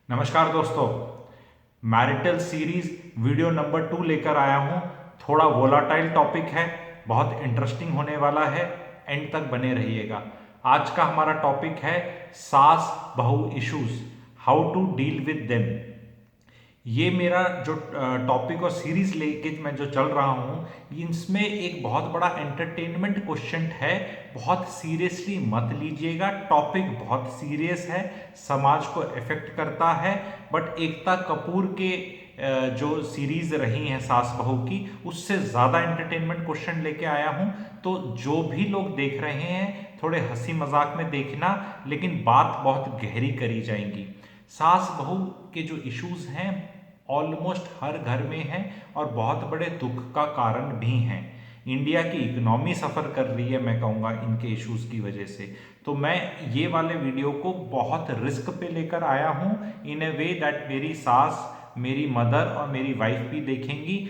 नमस्कार दोस्तों, marital series video number 2 लेकर आया हूं। थोड़ा वोलाटाइल टॉपिक है, बहुत इंटरेस्टिंग होने वाला है, एंड तक बने रहिएगा। आज का हमारा टॉपिक है सास बहू issues, how to deal with them. ये मेरा जो टॉपिक और सीरीज लेके मैं जो चल रहा हूँ, इसमें एक बहुत बड़ा एंटरटेनमेंट क्वेश्चन है। बहुत सीरियसली मत लीजिएगा, टॉपिक बहुत सीरियस है, समाज को इफेक्ट करता है। बट एकता कपूर के जो सीरीज रही हैं सास बहू की, उससे ज़्यादा एंटरटेनमेंट क्वेश्चन लेके आया हूँ। तो जो भी लोग देख रहे हैं, थोड़े हंसी मजाक में देखना, लेकिन बात बहुत गहरी करी जाएंगी। सास बहू के जो इश्यूज हैं ऑलमोस्ट हर घर में हैं और बहुत बड़े दुख का कारण भी हैं। इंडिया की इकोनॉमी सफ़र कर रही है, मैं कहूँगा, इनके इश्यूज की वजह से। तो मैं ये वाले वीडियो को बहुत रिस्क पे लेकर आया हूँ, इन ए वे दैट मेरी सास, मेरी मदर और मेरी वाइफ भी देखेंगी,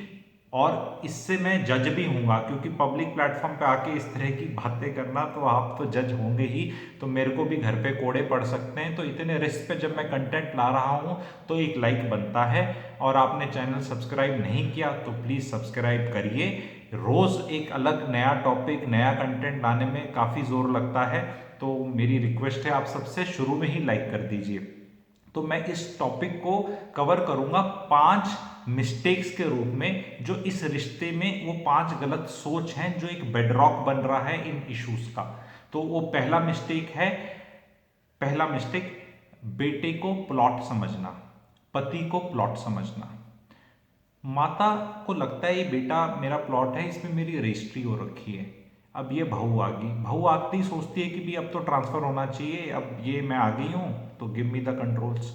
और इससे मैं जज भी हूँगा, क्योंकि पब्लिक प्लेटफॉर्म पे आके इस तरह की बातें करना, तो आप तो जज होंगे ही, तो मेरे को भी घर पे कोड़े पड़ सकते हैं। तो इतने रिस्क पे जब मैं कंटेंट ला रहा हूँ तो एक लाइक बनता है, और आपने चैनल सब्सक्राइब नहीं किया तो प्लीज़ सब्सक्राइब करिए। रोज़ एक अलग नया टॉपिक, नया कंटेंट लाने में काफ़ी ज़ोर लगता है, तो मेरी रिक्वेस्ट है आप सबसे, शुरू में ही लाइक कर दीजिए। तो मैं इस टॉपिक को कवर करूंगा 5 मिस्टेक्स के रूप में, जो इस रिश्ते में वो 5 गलत सोच हैं जो एक बेडरॉक बन रहा है इन इश्यूज का। तो वो पहला मिस्टेक, बेटे को प्लॉट समझना, पति को प्लॉट समझना। माता को लगता है ये बेटा मेरा प्लॉट है, इसमें मेरी रजिस्ट्री हो रखी है। अब ये बहू आ गई, बहू आती ही सोचती है कि भी अब तो ट्रांसफर होना चाहिए, अब ये मैं आ गई हूँ तो गिव मी द कंट्रोल्स।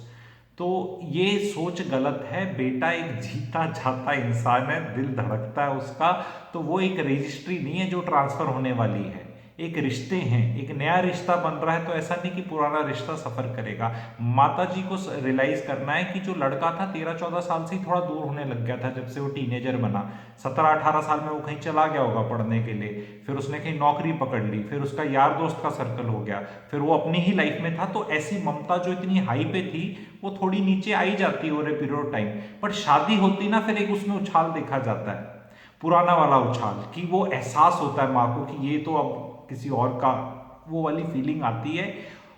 तो ये सोच गलत है। बेटा एक जीता जाता इंसान है, दिल धड़कता है उसका, तो वो एक रजिस्ट्री नहीं है जो ट्रांसफर होने वाली है। एक रिश्ते हैं, एक नया रिश्ता बन रहा है, तो ऐसा नहीं कि पुराना रिश्ता सफर करेगा। माता जी को रियलाइज करना है कि जो लड़का था 13-14 साल से ही थोड़ा दूर होने लग गया था, जब से वो टीनेजर बना। 17-18 साल में वो कहीं चला गया होगा पढ़ने के लिए, फिर उसने कहीं नौकरी पकड़ ली, फिर उसका यार दोस्त का सर्कल हो गया, फिर वो अपनी ही लाइफ में था। तो ऐसी ममता जो इतनी हाई पे थी, वो थोड़ी नीचे आई जाती है over a period of time. पर शादी होती ना, फिर एक उसमें उछाल देखा जाता है, पुराना वाला उछाल, कि वो एहसास होता है माँ को कि ये तो अब किसी और का, वो वाली फीलिंग आती है।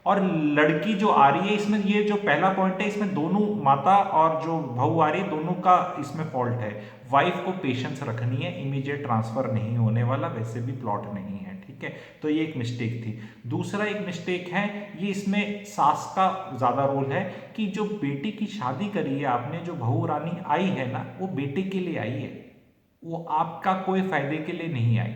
और लड़की जो आ रही है इसमें, ये जो पहला पॉइंट है, इसमें दोनों, माता और जो बहू आ रही है, दोनों का इसमें फॉल्ट है। वाइफ को पेशेंस रखनी है, इमीडिएट ट्रांसफर नहीं होने वाला, वैसे भी प्लॉट नहीं है, ठीक है। तो ये एक मिस्टेक थी। दूसरा एक मिस्टेक है, ये इसमें सास का ज्यादा रोल है, कि जो बेटी की शादी करी है आपने, जो बहू रानी आई है ना, वो बेटे के लिए आई है, वो आपका कोई फायदे के लिए नहीं आई।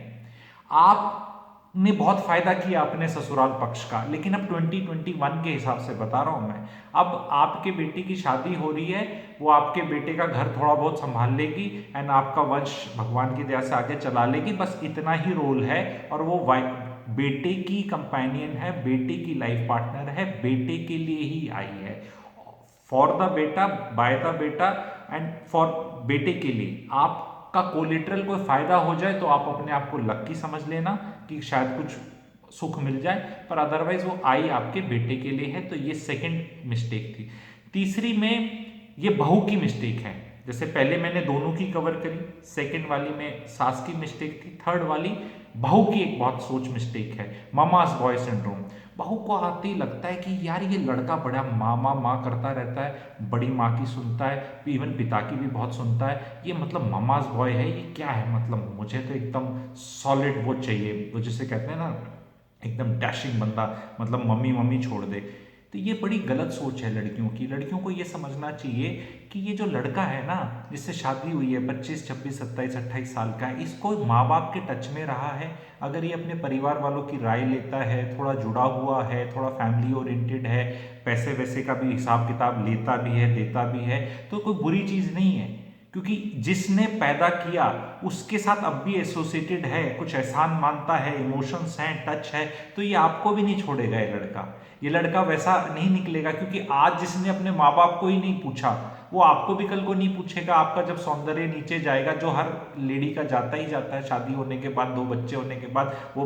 आपने बहुत फायदा किया अपने ससुराल पक्ष का, लेकिन अब 2021 के हिसाब से बता रहा हूं मैं, अब आपके बेटी की शादी हो रही है, वो आपके बेटे का घर थोड़ा बहुत संभाल लेगी, एंड आपका वंश भगवान की दया से आगे चला लेगी, बस इतना ही रोल है। और वो बेटे की कंपेनियन है, बेटे की लाइफ पार्टनर है, बेटे के लिए ही आई है। फॉर द बेटा, बाय द बेटा, एंड फॉर बेटे के लिए। आपका कोलिटरल कोई फायदा हो जाए तो आप अपने आप को लक्की समझ लेना कि शायद कुछ सुख मिल जाए, पर अदरवाइज वो आई आपके बेटे के लिए है। तो ये सेकंड मिस्टेक थी। तीसरी में ये बहू की मिस्टेक है। जैसे पहले मैंने दोनों की कवर करी, सेकंड वाली में सास की मिस्टेक थी, थर्ड वाली बहू की एक बहुत सोच मिस्टेक है, मामास बॉय सिंड्रोम। बहू को आते ही लगता है कि यार ये लड़का बड़ा माँ माँ करता रहता है, बड़ी माँ की सुनता है, इवन पिता की भी बहुत सुनता है, ये मतलब मामास बॉय है, ये क्या है, मतलब मुझे तो एकदम सॉलिड वो चाहिए, वो जिसे कहते हैं ना, एकदम डैशिंग बंदा, मतलब मम्मी मम्मी छोड़ दे। तो ये बड़ी गलत सोच है लड़कियों की। लड़कियों को ये समझना चाहिए कि ये जो लड़का है ना, जिससे शादी हुई है, 25, 26, 27, 28 साल का है, इसको माँ बाप के टच में रहा है, अगर ये अपने परिवार वालों की राय लेता है, थोड़ा जुड़ा हुआ है, थोड़ा फैमिली ओरिएंटेड है, पैसे वैसे का भी हिसाब किताब लेता भी है, देता भी है, तो कोई बुरी चीज़ नहीं है। क्योंकि जिसने पैदा किया उसके साथ अब भी एसोसिएटेड है, कुछ एहसान मानता है, इमोशंस हैं, टच है, तो ये आपको भी नहीं छोड़ेगा। ये लड़का वैसा नहीं निकलेगा, क्योंकि आज जिसने अपने माँ बाप को ही नहीं पूछा, वो आपको भी कल को नहीं पूछेगा। आपका जब सौंदर्य नीचे जाएगा, जो हर लेडी का जाता ही जाता है, शादी होने के बाद, 2 बच्चे होने के बाद वो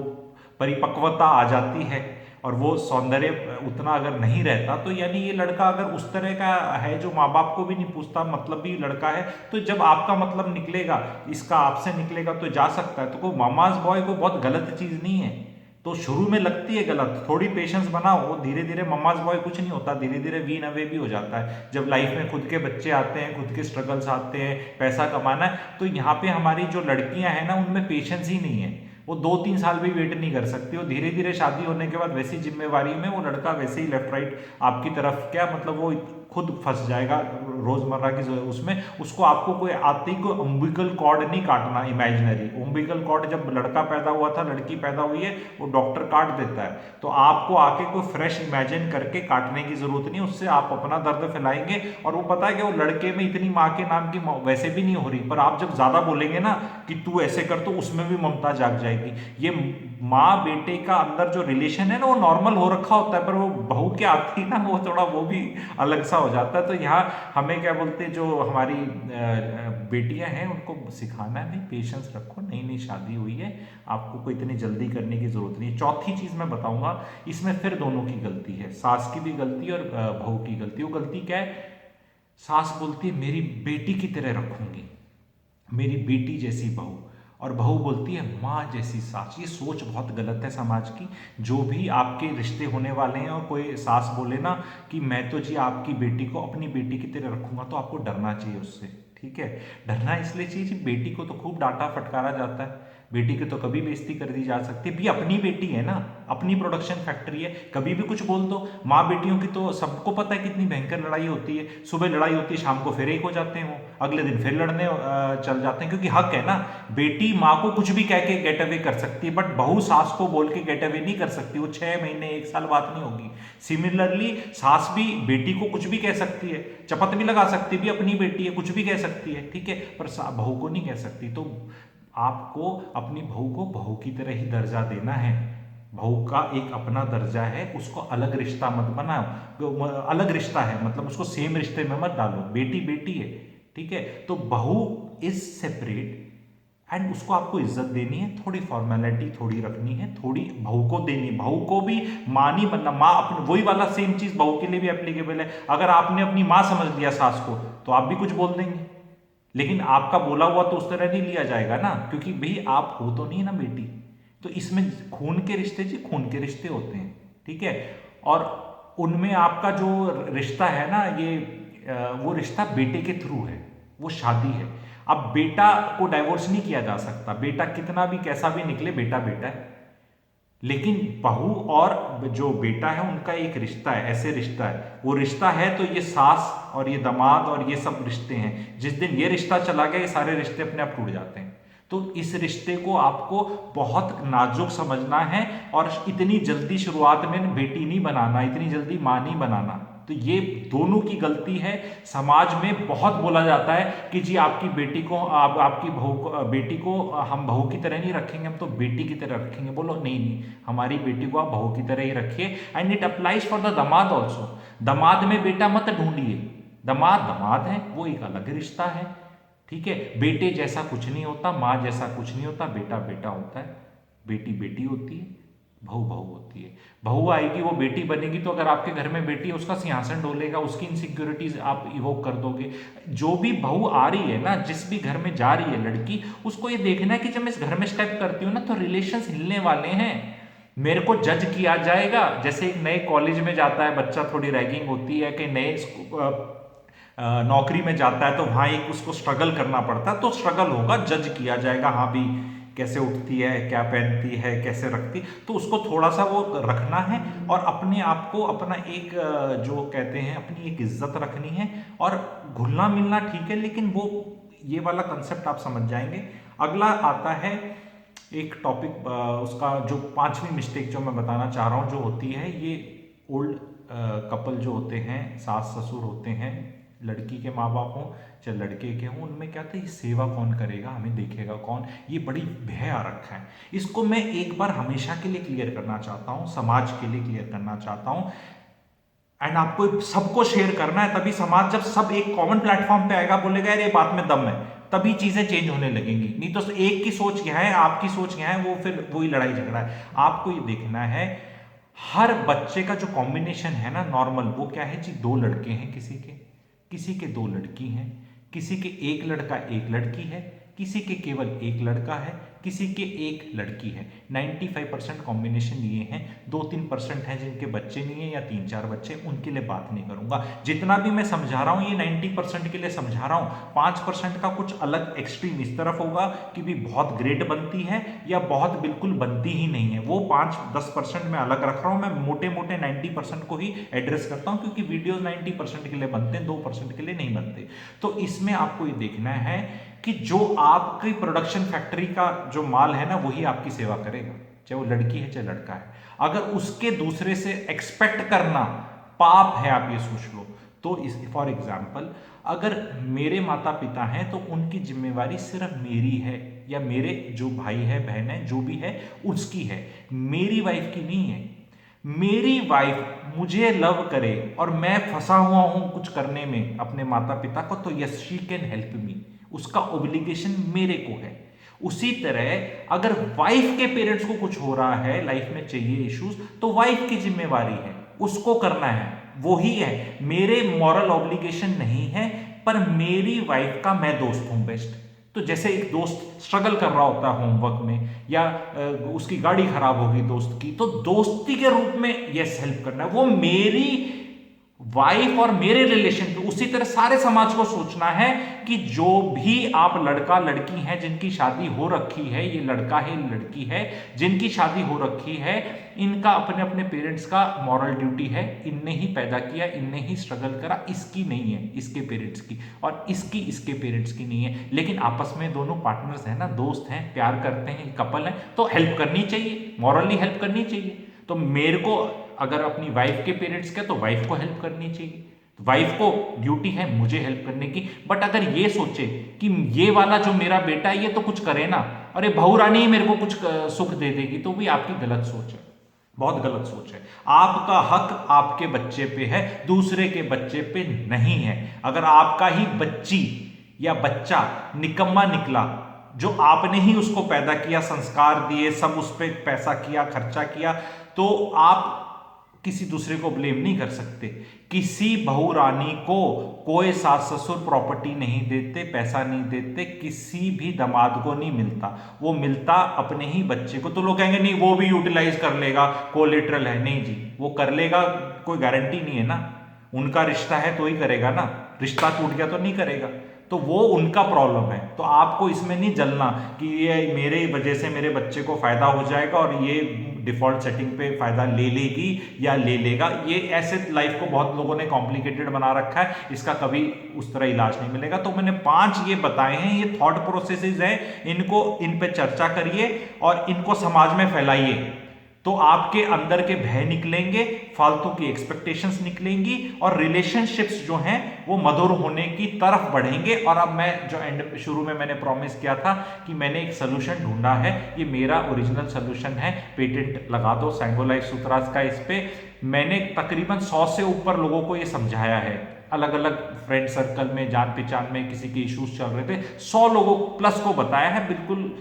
परिपक्वता आ जाती है, और वो सौंदर्य उतना अगर नहीं रहता, तो यानी ये लड़का अगर उस तरह का है जो माँ बाप को भी नहीं पूछता, मतलब भी लड़का है, तो जब आपका मतलब निकलेगा, इसका आपसे निकलेगा तो जा सकता है। तो कोई मामाज बॉय को बहुत गलत चीज़ नहीं है। तो शुरू में लगती है गलत, थोड़ी पेशेंस बनाओ, वो धीरे धीरे मम्माज बॉय कुछ नहीं होता, धीरे धीरे वीन अवे भी हो जाता है। जब लाइफ में खुद के बच्चे आते हैं, खुद के स्ट्रगल्स आते हैं, पैसा कमाना है, तो यहाँ पे हमारी जो लड़कियां हैं ना, उनमें पेशेंस ही नहीं है। वो 2-3 साल भी वेट नहीं कर सकती। वो धीरे धीरे शादी होने के बाद वैसी जिम्मेवारी में वो लड़का वैसे ही लेफ्ट राइट आपकी तरफ, क्या मतलब वो खुद फंस जाएगा रोजमर्रा की उसमें। उसको आपको कोई आती कोई उम्बिकल कॉर्ड नहीं काटना, इमेजिनरी उम्बिकल कॉर्ड जब लड़का पैदा हुआ था, लड़की पैदा हुई है, वो डॉक्टर काट देता है। तो आपको आके कोई फ्रेश इमेजिन करके काटने की जरूरत नहीं, उससे आप अपना दर्द फैलाएंगे। और वो पता है कि वो लड़के में इतनी माँ के नाम की वैसे भी नहीं हो रही, पर आप जब ज्यादा बोलेंगे ना कि तू ऐसे कर, तो उसमें भी ममता जाग जाएगी। ये माँ बेटे का अंदर जो रिलेशन है ना, वो नॉर्मल हो रखा होता है, पर वो बहू के आती है ना, वो थोड़ा वो भी अलग सा हो जाता है। तो यहाँ हमें क्या बोलते हैं, जो हमारी बेटियां हैं उनको सिखाना है, भाई पेशेंस रखो, नई नई शादी हुई है, आपको कोई इतनी जल्दी करने की जरूरत नहीं है। चौथी चीज मैं बताऊंगा, इसमें फिर दोनों की गलती है, सास की भी गलती और बहू की गलती। वो गलती क्या है, सास बोलती है मेरी बेटी की तरह रखूंगी, मेरी बेटी जैसी बहू, और बहू बोलती है माँ जैसी सास। ये सोच बहुत गलत है समाज की। जो भी आपके रिश्ते होने वाले हैं और कोई सास बोले ना कि मैं तो जी आपकी बेटी को अपनी बेटी की तरह रखूंगा, तो आपको डरना चाहिए उससे, ठीक है। डरना इसलिए चाहिए कि बेटी को तो खूब डांटा फटकारा जाता है, बेटी की तो कभी बेइज्जती कर दी जा सकती है, भी अपनी बेटी है ना, अपनी प्रोडक्शन फैक्ट्री है, कभी भी कुछ बोल दो। माँ बेटियों की तो सबको पता है कितनी भयंकर लड़ाई होती है, सुबह लड़ाई होती है, शाम को फिर एक हो जाते हैं, वो अगले दिन फिर लड़ने चल जाते हैं, क्योंकि हक है ना। बेटी माँ को कुछ भी कह के गेट अवे कर सकती है, बट बहू सास को बोल के गेट अवे नहीं कर सकती, वो 6 महीने 1 साल बात नहीं होगी। सिमिलरली सास भी बेटी को कुछ भी कह सकती है, चपत भी लगा सकती है, भी अपनी बेटी है, कुछ भी कह सकती है, ठीक है, पर बहू को नहीं कह सकती। तो आपको अपनी बहू को बहू की तरह ही दर्जा देना है। बहू का एक अपना दर्जा है, उसको अलग रिश्ता मत बनाओ, अलग रिश्ता है मतलब उसको सेम रिश्ते में मत डालो, बेटी बेटी है, ठीक है। तो बहू इज सेपरेट एंड उसको आपको इज्जत देनी है, थोड़ी फॉर्मेलिटी थोड़ी रखनी है, थोड़ी बहू को देनी है। बहू को भी माँ नहीं बनना, माँ अपने वही वाला सेम चीज बहू के लिए भी एप्लीकेबल है। अगर आपने अपनी माँ समझ लिया सास को, तो आप भी कुछ बोल देंगे, लेकिन आपका बोला हुआ तो उस तरह नहीं लिया जाएगा ना, क्योंकि भाई आप हो तो नहीं ना बेटी। तो इसमें खून के रिश्ते जी खून के रिश्ते होते हैं, ठीक है। और उनमें आपका जो रिश्ता है ना, ये वो रिश्ता बेटे के थ्रू है, वो शादी है। अब बेटा को डाइवोर्स नहीं किया जा सकता, बेटा कितना भी कैसा भी निकले, बेटा बेटा है। लेकिन बहू और जो बेटा है उनका एक रिश्ता है, ऐसे रिश्ता है, वो रिश्ता है। तो ये सास और ये दामाद और ये सब रिश्ते हैं, जिस दिन ये रिश्ता चला गया, ये सारे रिश्ते अपने आप टूट जाते हैं। तो इस रिश्ते को आपको बहुत नाजुक समझना है, और इतनी जल्दी शुरुआत में बेटी नहीं बनाना, इतनी जल्दी मां नहीं बनाना। तो ये दोनों की गलती है। समाज में बहुत बोला जाता है कि जी आपकी बेटी को, आपकी बहू को, बेटी को हम बहू की तरह नहीं रखेंगे, हम तो बेटी की तरह रखेंगे। बोलो नहीं नहीं, हमारी बेटी को आप बहू की तरह ही रखिए। And it applies for the दामाद ऑल्सो। दामाद में बेटा मत ढूंढिए, दामाद दामाद है, वो एक अलग रिश्ता है, ठीक है। बेटे जैसा कुछ नहीं होता, माँ जैसा कुछ नहीं होता, बेटा बेटा होता है, बेटी बेटी होती है, बहू बहू होती है। बहू आएगी, वो बेटी बनेगी, तो अगर आपके घर में बेटी है, उसका सिंहासन डोलेगा, उसकी इनसिक्योरिटीज आप इवोक कर दोगे। जो भी बहू आ रही है ना, जिस भी घर में जा रही है लड़की, उसको ये देखना है कि जब मैं इस घर में स्टेप करती हूँ ना, तो रिलेशंस हिलने वाले हैं, मेरे को जज किया जाएगा। जैसे एक नए कॉलेज में जाता है बच्चा, थोड़ी रैगिंग होती है, कि नए नौकरी में जाता है, तो वहां एक उसको स्ट्रगल करना पड़ता है, तो स्ट्रगल होगा, जज किया जाएगा, हाँ भी कैसे उठती है, क्या पहनती है, कैसे रखती, तो उसको थोड़ा सा वो रखना है, और अपने आप को अपना एक जो कहते हैं अपनी एक इज्जत रखनी है, और घुलना मिलना ठीक है, लेकिन वो ये वाला कंसेप्ट आप समझ जाएंगे। अगला आता है एक टॉपिक, उसका जो 5वीं मिस्टेक जो मैं बताना चाह रहा हूँ, जो होती है ये ओल्ड कपल जो होते हैं, सास ससुर होते हैं, लड़की के माँ बाप हों चाहे लड़के के हों, उनमें क्या था, ये सेवा कौन करेगा, हमें देखेगा कौन, ये बड़ी भय आ रखा है। इसको मैं एक बार हमेशा के लिए क्लियर करना चाहता हूँ, समाज के लिए क्लियर करना चाहता हूँ, एंड आपको सबको शेयर करना है। तभी समाज, जब सब एक कॉमन प्लेटफॉर्म पे आएगा, बोलेगा यार ये बात में दम है, तभी चीजें चेंज होने लगेंगी। नहीं तो एक की सोच क्या है, आपकी सोच क्या है, वो फिर वही लड़ाई झगड़ा है। आपको ये देखना है, हर बच्चे का जो कॉम्बिनेशन है ना नॉर्मल, वो क्या है जी, दो लड़के हैं किसी के दो लड़की हैं, किसी के एक लड़का एक लड़की है, किसी के केवल एक लड़का है, किसी के एक लड़की है। 95% कॉम्बिनेशन ये हैं। 2-3% हैं जिनके बच्चे नहीं है या 3-4 बच्चे, उनके लिए बात नहीं करूंगा। जितना भी मैं समझा रहा हूं ये 90% के लिए समझा रहा हूं। 5% का कुछ अलग एक्सट्रीम इस तरफ होगा कि भी बहुत ग्रेट बनती है या बहुत बिल्कुल बनती ही नहीं है, वो 5-10% में अलग रख रहा हूं। मैं मोटे मोटे 90% को ही एड्रेस करता हूं, क्योंकि वीडियोस 90% के लिए बनते हैं, 2% के लिए नहीं बनते। तो इसमें आपको ये देखना है कि जो आपकी प्रोडक्शन फैक्ट्री का जो माल है ना, वही आपकी सेवा करेगा, चाहे वो लड़की है चाहे लड़का है। अगर उसके दूसरे से एक्सपेक्ट करना पाप है, आप ये सोच लो। तो इस फॉर एग्जाम्पल, अगर मेरे माता पिता हैं तो उनकी जिम्मेवारी सिर्फ मेरी है, या मेरे जो भाई है बहन है जो भी है उसकी है, मेरी वाइफ की नहीं है। मेरी वाइफ मुझे लव करे और मैं फंसा हुआ हूं कुछ करने में अपने माता पिता को, तो yes she can help me, उसका ओब्लिगेशन मेरे को है। उसी तरह अगर वाइफ के पेरेंट्स को कुछ हो रहा है लाइफ में, चाहिए इश्यूज, तो वाइफ की जिम्मेवारी है, उसको करना है, वो ही है। मेरे मॉरल ऑब्लिगेशन नहीं है, पर मेरी वाइफ का मैं दोस्त हूं बेस्ट। तो जैसे एक दोस्त स्ट्रगल कर रहा होता है होमवर्क में, या उसकी गाड़ी खराब होगी दोस्त की, तो दोस्ती के रूप में यस हेल्प करना है, वो मेरी वाइफ और मेरे रिलेशन पे। उसी तरह सारे समाज को सोचना है कि जो भी आप लड़का लड़की हैं जिनकी शादी हो रखी है, ये लड़का है लड़की है जिनकी शादी हो रखी है, इनका अपने अपने पेरेंट्स का मॉरल ड्यूटी है। इनने ही पैदा किया, इनने ही स्ट्रगल करा, इसकी नहीं है, इसके पेरेंट्स की, और इसकी इसके पेरेंट्स की नहीं है। लेकिन आपस में दोनों पार्टनर्स हैं ना, दोस्त हैं, प्यार करते हैं, कपल हैं, तो हेल्प करनी चाहिए, मॉरली हेल्प करनी चाहिए। तो मेरे को अगर अपनी वाइफ के पेरेंट्स के, तो वाइफ को हेल्प करनी चाहिए, वाइफ को ड्यूटी है मुझे हेल्प करने की। बट अगर ये सोचे कि ये वाला जो मेरा बेटा है ये तो कुछ करे ना, अरे बहू रानी ही मेरे को कुछ सुख दे देगी, तो भी आपकी गलत सोच है, बहुत गलत सोच है। आपका हक आपके बच्चे पे है, दूसरे के बच्चे पे नहीं है। अगर आपका ही बच्ची या बच्चा निकम्मा निकला, जो आपने ही उसको पैदा किया, संस्कार दिए, सब उस पर पैसा किया, खर्चा किया, तो आप किसी दूसरे को ब्लेम नहीं कर सकते। किसी बहू रानी को कोई सास ससुर प्रॉपर्टी नहीं देते, पैसा नहीं देते, किसी भी दामाद को नहीं मिलता, वो मिलता अपने ही बच्चे को। तो लोग कहेंगे नहीं वो भी यूटिलाइज कर लेगा, कोलेटरल है, नहीं जी, वो कर लेगा, कोई गारंटी नहीं है ना, उनका रिश्ता है तो ही करेगा ना, रिश्ता टूट गया तो नहीं करेगा, तो वो उनका प्रॉब्लम है। तो आपको इसमें नहीं जलना कि ये मेरे वजह से मेरे बच्चे को फायदा हो जाएगा और ये डिफॉल्ट सेटिंग पे फायदा ले लेगी या ले लेगा। ये ऐसे लाइफ को बहुत लोगों ने कॉम्प्लिकेटेड बना रखा है, इसका कभी उस तरह इलाज नहीं मिलेगा। तो मैंने 5 ये बताए हैं, ये थॉट प्रोसेसेस हैं, इनको इन पे चर्चा करिए और इनको समाज में फैलाइए, तो आपके अंदर के भय निकलेंगे, फालतू की एक्सपेक्टेशंस निकलेंगी, और रिलेशनशिप्स जो हैं वो मधुर होने की तरफ बढ़ेंगे। और अब मैं जो एंड शुरू में मैंने प्रॉमिस किया था कि मैंने एक सोल्यूशन ढूंढा है, ये मेरा ओरिजिनल सोल्यूशन है, पेटेंट लगा दो सैंगोलाइफ सूत्रास का। इस पे मैंने तकरीबन 100 से ऊपर लोगों को ये समझाया है, अलग अलग फ्रेंड सर्कल में, जान पहचान में किसी के इश्यूज चल रहे थे, 100 लोगों प्लस को बताया है, बिल्कुल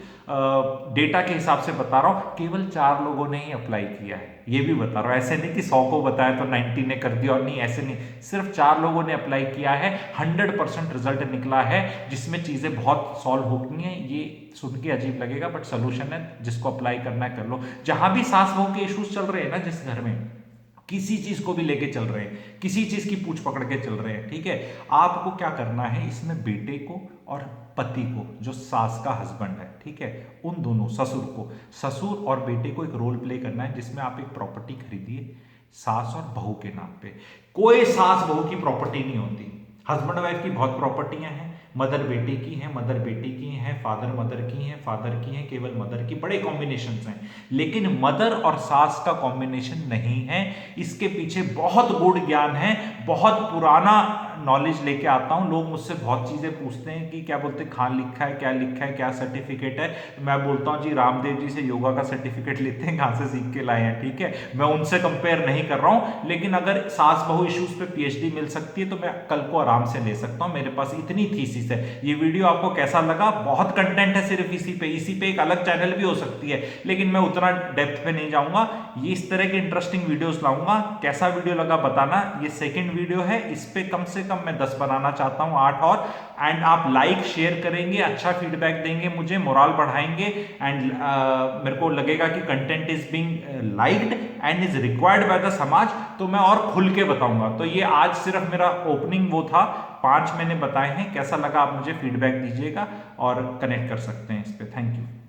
डेटा के हिसाब से बता रहा हूं। केवल 4 लोगों ने ही अप्लाई किया है, ये भी बता रहा हूं, ऐसे नहीं कि 100 को बताया तो 90 ने कर दिया, और नहीं ऐसे नहीं, सिर्फ 4 लोगों ने अप्लाई किया है, 100% रिजल्ट निकला है, जिसमें चीजें बहुत सॉल्व होती हैं। ये सुन के अजीब लगेगा बट सोल्यूशन है, जिसको अप्लाई करना है कर लो। जहां भी सास बहू के इश्यूज चल रहे हैं ना, जिस घर में किसी चीज को भी लेके चल रहे हैं, किसी चीज की पूछ पकड़ के चल रहे हैं, ठीक है, आपको क्या करना है, इसमें बेटे को और पति को, जो सास का हस्बैंड है, ठीक है, उन दोनों, ससुर को, ससुर और बेटे को एक रोल प्ले करना है, जिसमें आप एक प्रॉपर्टी खरीदिए सास और बहू के नाम पे। कोई सास बहू की प्रॉपर्टी नहीं होती, हस्बैंड वाइफ की बहुत प्रॉपर्टियां हैं, मदर बेटे की हैं, मदर बेटे की हैं, फादर मदर की हैं, फादर की हैं, केवल मदर की, बड़े कॉम्बिनेशन हैं, लेकिन मदर और सास का कॉम्बिनेशन नहीं है। इसके पीछे बहुत गूढ़ ज्ञान है, बहुत पुराना नॉलेज लेके आता हूं। लोग मुझसे बहुत चीजें पूछते हैं कि क्या बोलते हैं, खान लिखा है, क्या सर्टिफिकेट है। मैं बोलता हूं जी रामदेव जी से योगा का सर्टिफिकेट लेते हैं, कहां से सीख के लाए हैं, ठीक है, मैं उनसे कंपेयर नहीं कर रहा हूं। लेकिन अगर सास बहू इश्यूज पे पीएचडी मिल सकती है तो मैं कल को आराम से ले सकता हूं, मेरे पास इतनी थीसिस बेसिस है। ये वीडियो आपको कैसा लगा, बहुत कंटेंट है सिर्फ इसी पे एक अलग चैनल भी हो सकती है, लेकिन मैं उतना डेप्थ पे नहीं जाऊंगा। ये इस तरह के इंटरेस्टिंग वीडियोस लाऊंगा। कैसा वीडियो लगा बताना। ये सेकंड वीडियो है, इस पे कम से कम मैं 10 बनाना चाहता हूं, 8 और। एंड आप लाइक शेयर करेंगे, अच्छा फीडबैक देंगे, मुझे मोरल बढ़ाएंगे, एंड मेरे को लगेगा कि content is being liked and is required by the समाज, तो मैं और खुल के बताऊंगा। तो ये आज सिर्फ मेरा ओपनिंग वो था, 5 मैंने बताए हैं। कैसा लगा आप मुझे फीडबैक दीजिएगा और कनेक्ट कर सकते हैं इस पे। Thank you.